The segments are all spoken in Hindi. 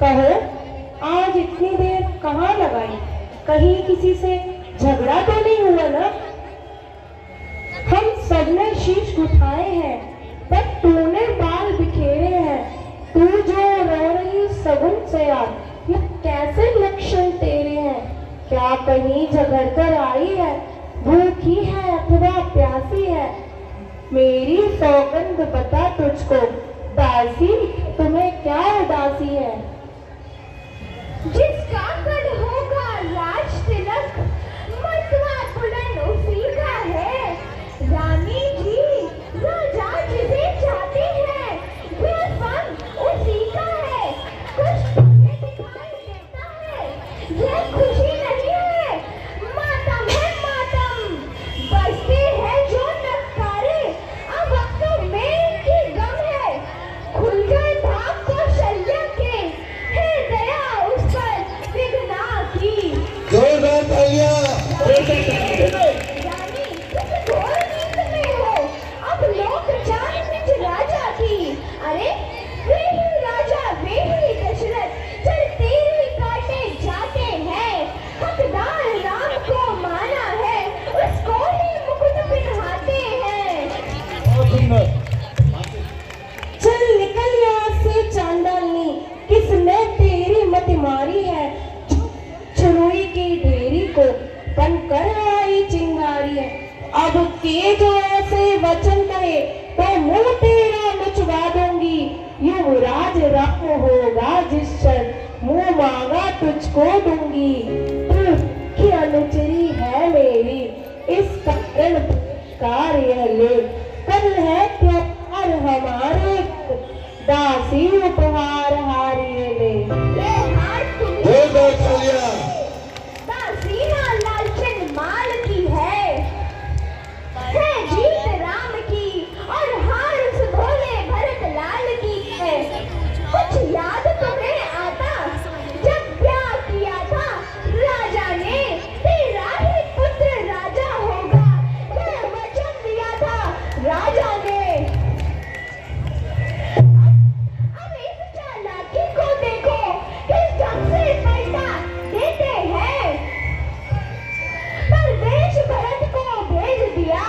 कहो, आज इतनी देर कहाँ लगाई? कहीं किसी से झगड़ा तो नहीं हुआ ना? हम सबने शीश उठाए हैं, पर तूने बाल बिखेरे हैं। तू जो रो रही सगुन से यार, ये कैसे लक्षण तेरे हैं? क्या कहीं झगड़ कर आई है? भूखी है अथवा प्यासी है? मेरी सौगंध बता तुझको, दासी तुम्हें क्या उदासी है? जिसका कद होगा राज तिलक, मथुरा बुलंद उसी का है। रानी जी राजा जिसे चाहते हैं, वह फन उसी का है। कुछ तुम्हें दिखाई देता है, यह खुशी नहीं है, मातम है मातम। बसते हैं जो नकारे, अब वक्त में इनकी गम है। खुल गए भाग कौशल्या के, हे दया उस पर विघ्ना की। जोरदार तालियां। रानी तुम घोर नींद में हो, अब लोग जान निज राजा की। अरे वे ही राजा वे ही दशरथ, चल तेरी काटे जाते हैं। हकदार राम को माना है, उसको ही मुकुट पहनाते हैं। चल निकल यहाँ से चांडालनी, किसने तेरी मत मारी है? छुरुई की ढेरी को बनकर आई चिंगारी है। अब के जो ऐसे वचन कहे, तो मुंह तेरा मुचवा दूंगी। युवराज राम होगा जिस क्षण, मुंह मांगा तुझको दूंगी। तू की अनुचरी है मेरी, इस कारण कार्य ले। कल है त्योहार हमारे, दासी उपहार हारिए ले। ये हार तुम्हें जोरदार तालियां। दासी ना लालचन माल की है जीत राम की, और हार उस भोले भरत लाल की है। कुछ याद तुम्हें आता, जब ब्याह किया था राजा ने, तेरा ही पुत्र राजा होगा, यह वचन दिया था राजा ने। अब इस चालाकी को देखो, किस ढंग से पलटा देते हैं। परदेश भरत को भेज दिया,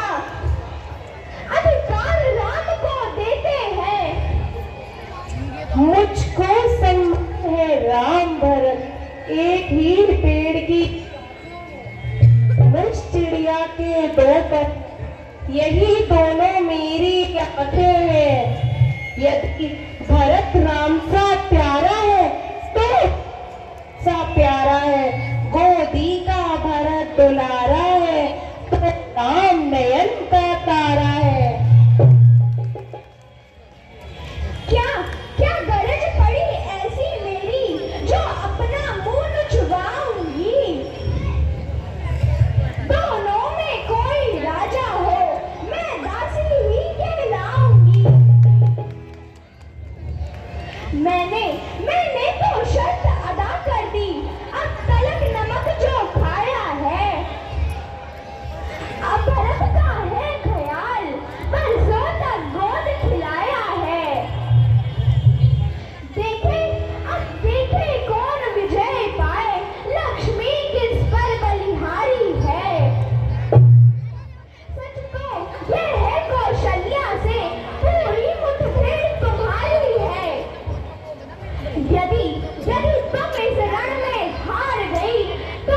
अधिकार राम को देते हैं। मुझको सम्मान है राम भरत, एक ही पेड़ की मुझ चिड़िया के दो पर, यही दोनों मेरी आंखें हैं। यदि भरत राम सा प्यारा है, तो सा प्यारा है। गोदी का भरत दुलारा है, तो राम नयन का तारा है। क्या क्या गरज पड़ी ऐसी मेरी, जो अपना मुंह छुपाऊंगी। दोनों में कोई राजा हो, मैं दासी ही कहलाऊंगी। मैंने तो शर्त अदा कर दी, अब तलक नमक जो खाया है। अब भरत का है ख्याल, बरसों तक गोद खिलाया है। देखे कौन विजय पाए, लक्ष्मी किस पर बलिहारी है। सच तो यह है कौशल्या से, पूरी मुठभेड़ तुम्हारी है। यदि तुम इस रण में हार गई, तो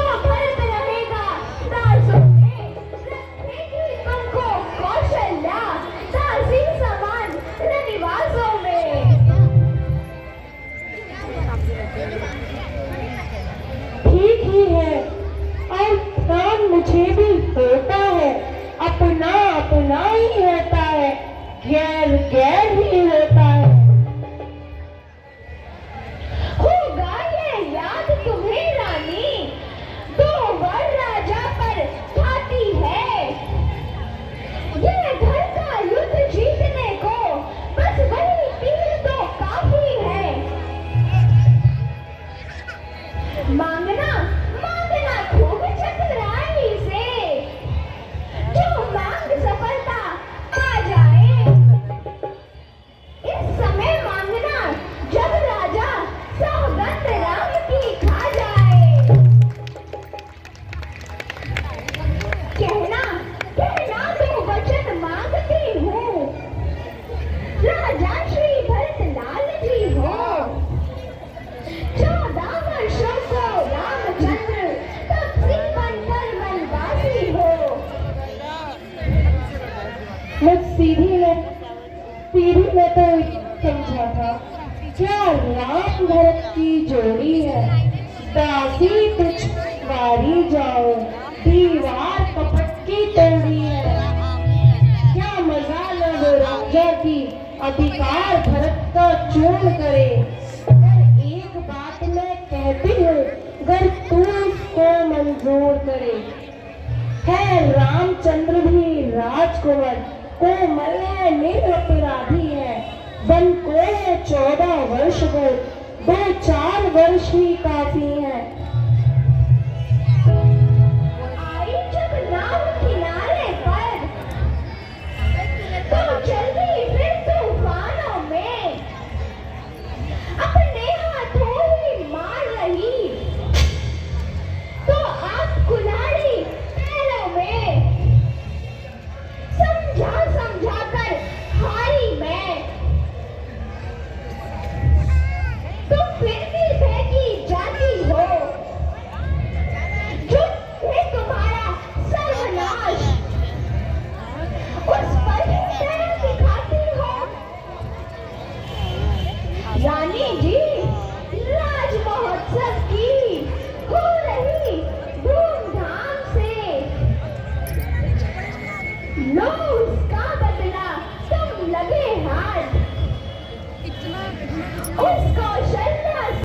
क्या राम भरत की जोड़ी है, दासी तुझ वारी जाओ, दीवार कपट की तोड़ी है। क्या मजाल है वो राजा की, अधिकार भरत का चूर्ण करे। पर एक बात मैं कहती हूँ, अगर तू उसको मंजूर करे। है रामचंद्र भी राजकुमार, कोमल है निरपराधी है। बन को है 14 वर्ष को, 2-4 वर्ष ही काफी है। आई जब नाव किनारे पर, तो चल गई फिर तूफानों में, अपने हाथों ही मार रही, तो आप कुल्हाड़ी पैरों में। समझा समझा कर हारी मैं, तो फिर भी फेंकी जाती हो। जो है तुम्हारा सर्वनाश, उस पर ही दया दिखाती हो। रानी जी, राज महोत्सव की हो रही धूमधाम से, लो उसका बदला तुम लगे हाथ। उस कौशल